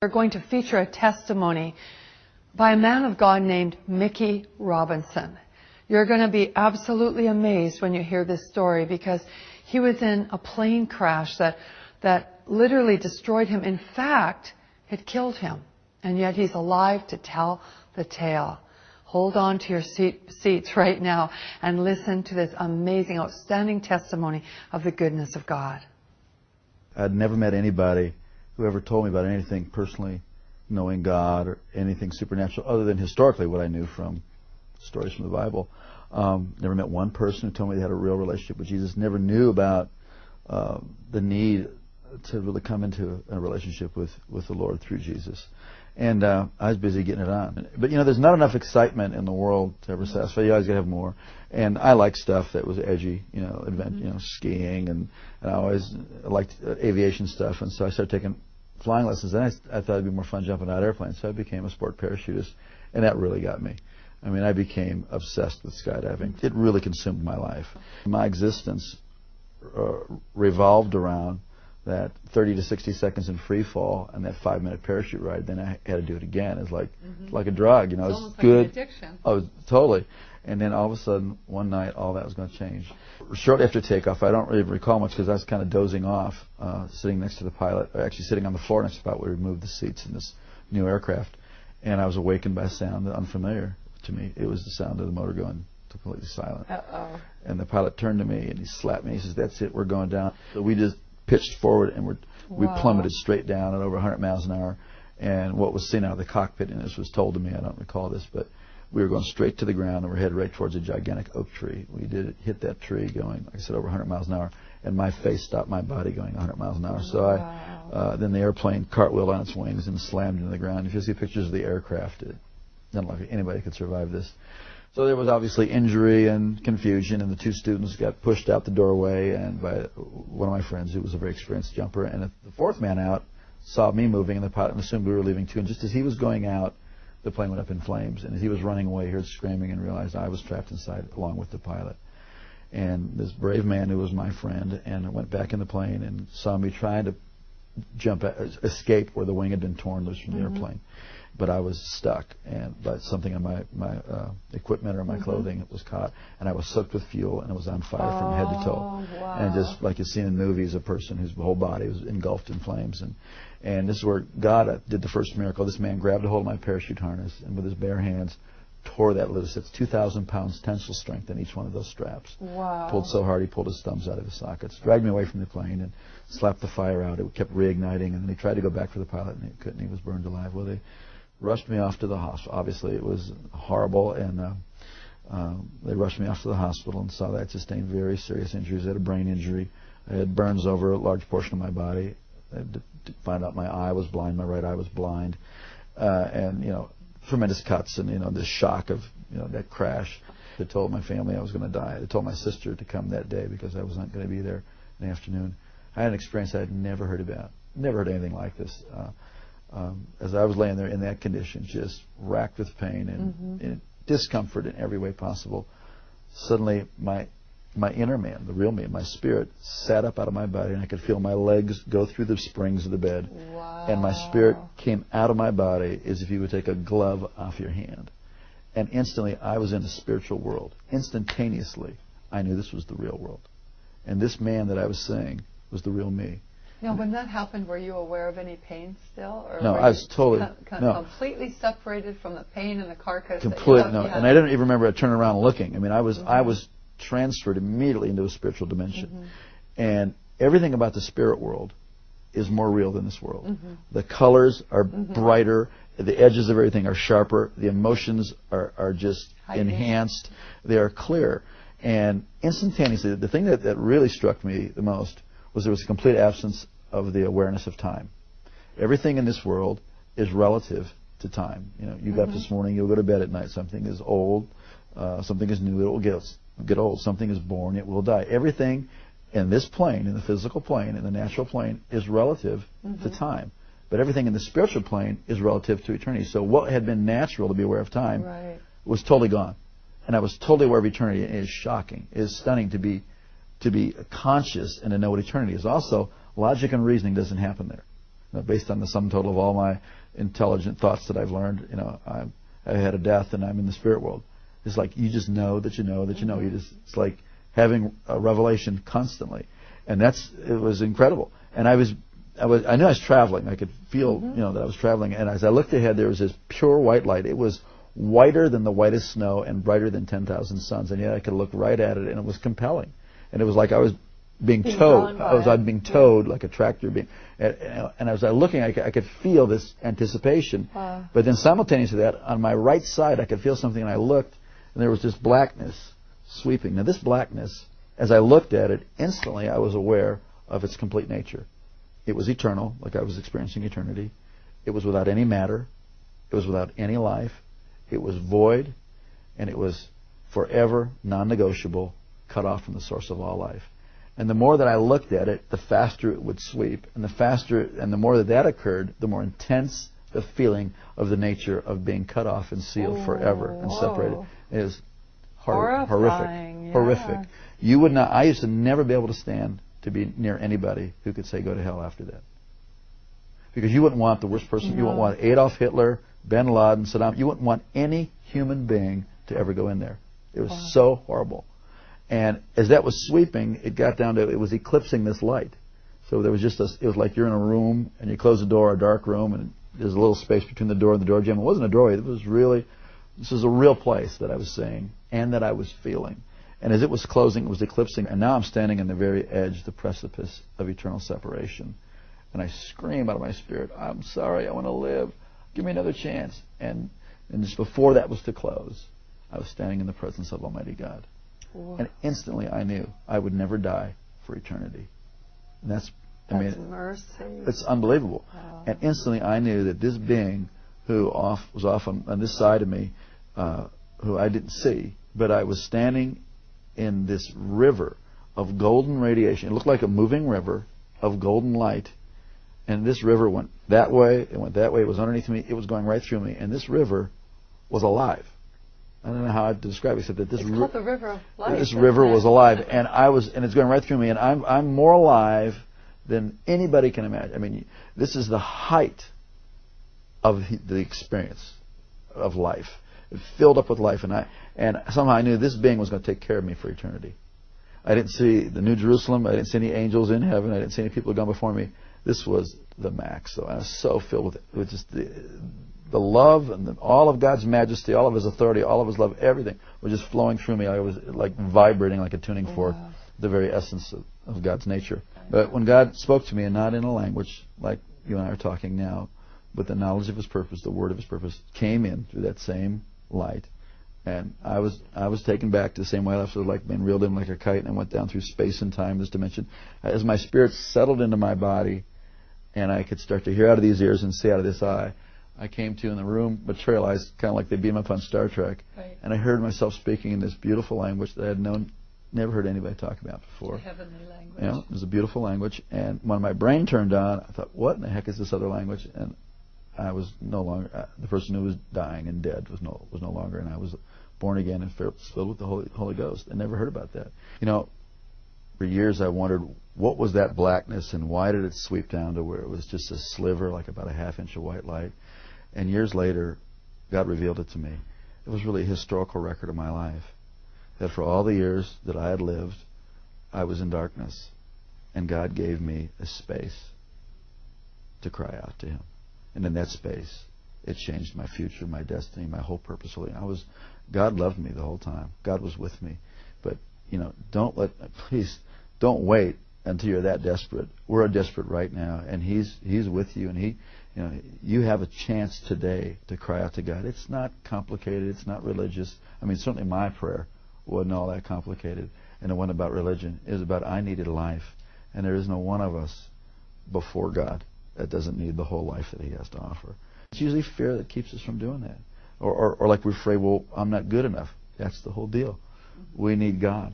We're going to feature a testimony by a man of God named Mickey Robinson. You're going to be absolutely amazed when you hear this story, because he was in a plane crash that literally destroyed him. In fact, it killed him. And yet he's alive to tell the tale. Hold on to your seats right now and listen to this amazing, outstanding testimony of the goodness of God. I'd never met anybody who ever told me about anything personally knowing God or anything supernatural other than historically what I knew from stories from the Bible. Never met one person who told me they had a real relationship with Jesus. Never knew about the need to really come into a relationship with the Lord through Jesus. And I was busy getting it on. But, you know, there's not enough excitement in the world to ever satisfy. You always got to have more. And I like stuff that was edgy, you know, skiing, and I always liked aviation stuff. And so I started taking flying lessons. And I thought it'd be more fun jumping out of airplanes. So I became a sport parachutist, and that really got me. I mean, I became obsessed with skydiving. It really consumed my life. My existence revolved around that 30 to 60 seconds in free fall and that 5-minute parachute ride. Then I had to do it again. It's like a drug, you know. It's almost good. Like an addiction. Oh, totally. And then all of a sudden, one night, all that was going to change. Shortly after takeoff, I don't really recall much because I was kind of dozing off, sitting next to the pilot, or actually sitting on the floor next to the pilot where we moved the seats in this new aircraft. And I was awakened by a sound unfamiliar to me. It was the sound of the motor going completely silent. Uh-oh. And the pilot turned to me and he slapped me. He says, "That's it, we're going down." So we just pitched forward and we plummeted straight down at over 100 miles an hour. And what was seen out of the cockpit, and this was told to me, I don't recall this, but we were going straight to the ground and we're headed right towards a gigantic oak tree. We did hit that tree going, like I said, over 100 miles an hour, and my face stopped my body going 100 miles an hour. So then the airplane cartwheeled on its wings and slammed into the ground. If you see pictures of the aircraft, it doesn't look like anybody could survive this. So there was obviously injury and confusion, and the two students got pushed out the doorway and by one of my friends who was a very experienced jumper. And the fourth man out saw me moving, and the pilot assumed we were leaving too. And just as he was going out, the plane went up in flames. And as he was running away, he heard screaming and realized I was trapped inside along with the pilot. And this brave man who was my friend and went back in the plane and saw me trying to escape where the wing had been torn loose from the airplane. But I was stuck, and by something on my equipment or my clothing was caught, and I was soaked with fuel, and it was on fire from head to toe. Wow. And just like you see in movies, a person whose whole body was engulfed in flames. And this is where God did the first miracle. This man grabbed a hold of my parachute harness and with his bare hands tore that loose. It's 2,000 pounds tensile strength in each one of those straps. Wow. Pulled so hard he pulled his thumbs out of his sockets. Dragged me away from the plane and slapped the fire out. It kept reigniting, and then he tried to go back for the pilot, and he couldn't. He was burned alive. Well, they rushed me off to the hospital. Obviously, it was horrible, and they rushed me off to the hospital and saw that I sustained very serious injuries. I had a brain injury. I had burns over a large portion of my body. I had to find out my eye was blind, my right eye was blind, and, you know, tremendous cuts and, you know, this shock of, you know, that crash. They told my family I was going to die. They told my sister to come that day because I wasn't going to be there in the afternoon. I had an experience I had never heard about. Never heard anything like this. As I was laying there in that condition, just racked with pain and discomfort in every way possible, suddenly my inner man, the real me, my spirit, sat up out of my body, and I could feel my legs go through the springs of the bed. Wow. And my spirit came out of my body as if you would take a glove off your hand. And instantly, I was in the spiritual world. Instantaneously, I knew this was the real world. And this man that I was seeing was the real me. Now, when that happened, were you aware of any pain still? Or no, I was totally completely separated from the pain and the carcass. Completely, no. And I didn't even remember turning around and looking. I mean, I was transferred immediately into a spiritual dimension. And everything about the spirit world is more real than this world. The colors are brighter. The edges of everything are sharper. The emotions are just enhanced. They are clear. And instantaneously, the thing that really struck me the most was there was a complete absence of the awareness of time. Everything in this world is relative to time. You know, you got up this morning, you'll go to bed at night. Something is old, something is new, it will get old. Something is born, it will die. Everything in this plane, in the physical plane, in the natural plane, is relative to time. But everything in the spiritual plane is relative to eternity. So what had been natural to be aware of time was totally gone. And I was totally aware of eternity. It is shocking. It is stunning to be conscious and to know what eternity is. Also, logic and reasoning doesn't happen there. based on the sum total of all my intelligent thoughts that I've learned, I had a death and I'm in the spirit world. It's like you just know that you know that you know. It's like having a revelation constantly, and it was incredible. And I knew I was traveling. I could feel that I was traveling. And as I looked ahead, there was this pure white light. It was whiter than the whitest snow and brighter than 10,000 suns. And yet I could look right at it, and it was compelling. And it was like I was being towed. I'm being towed like a tractor being. And as I was looking, I could feel this anticipation. Wow. But then simultaneously to that, on my right side, I could feel something, and I looked, and there was this blackness sweeping. Now this blackness, as I looked at it, instantly I was aware of its complete nature. It was eternal, like I was experiencing eternity. It was without any matter. It was without any life. It was void, and it was forever non-negotiable, cut off from the source of all life. And the more that I looked at it, the faster it would sweep. And the more that occurred, the more intense the feeling of the nature of being cut off and sealed forever and separated. It is horrific. You would not. I used to never be able to stand to be near anybody who could say go to hell after that, because you wouldn't want the worst person. You wouldn't want Adolf Hitler, Bin Laden, Saddam. You wouldn't want any human being to ever go in there. It was so horrible. And as that was sweeping, it got down to, it was eclipsing this light. So there was just it was like you're in a room and you close the door, a dark room, and there's a little space between the door and the door jamb. It wasn't a doorway. This was a real place that I was seeing and that I was feeling. And as it was closing, it was eclipsing. And now I'm standing on the very edge, the precipice of eternal separation. And I scream out of my spirit, I'm sorry, I want to live. Give me another chance. And just before that was to close, I was standing in the presence of Almighty God. Whoa. And instantly I knew I would never die for eternity. And that's mercy. It's unbelievable. Wow. And instantly I knew that this being who was off on this side of me, who I didn't see, but I was standing in this river of golden radiation. It looked like a moving river of golden light. And this river went that way, it went that way, it was underneath me, it was going right through me. And this river was alive. I don't know how to describe it, except that this called the river of life. This river was alive, and it's going right through me, and I'm more alive than anybody can imagine. I mean, this is the height of the experience of life. It filled up with life, and somehow I knew this being was going to take care of me for eternity. I didn't see the New Jerusalem. I didn't see any angels in heaven. I didn't see any people who had gone before me. This was the max. So I was so filled with just the love and all of God's majesty, all of His authority, all of His love, everything was just flowing through me. I was like vibrating, like a tuning fork, the very essence of God's nature. But when God spoke to me, and not in a language like you and I are talking now, but the knowledge of His purpose, the word of His purpose, came in through that same light. And I was taken back to the same way I was like being reeled in like a kite, and I went down through space and time, this dimension. As my spirit settled into my body, and I could start to hear out of these ears and see out of this eye, I came to, in the room materialized, kind of like they beam up on Star Trek. Right. And I heard myself speaking in this beautiful language that I had never heard anybody talk about before. It's a heavenly language. You know, it was a beautiful language. And when my brain turned on, I thought, what in the heck is this other language? And I was no longer, the person who was dying and dead was no longer, and I was born again and filled with the Holy Ghost. I never heard about that. You know, for years I wondered, what was that blackness, and why did it sweep down to where it was just a sliver, like about a half inch of white light? And years later, God revealed it to me. It was really a historical record of my life. That for all the years that I had lived, I was in darkness. And God gave me a space to cry out to Him. And in that space, it changed my future, my destiny, my whole purpose. God loved me the whole time. God was with me. But, you know, please don't wait until you're that desperate. We're desperate right now, and He's with you, and you have a chance today to cry out to God. It's not complicated. It's not religious. I mean, certainly my prayer wasn't all that complicated, and it wasn't about religion. It was about I needed life, and there is no one of us before God that doesn't need the whole life that He has to offer. It's usually fear that keeps us from doing that, or like we're afraid, well, I'm not good enough. That's the whole deal. We need God.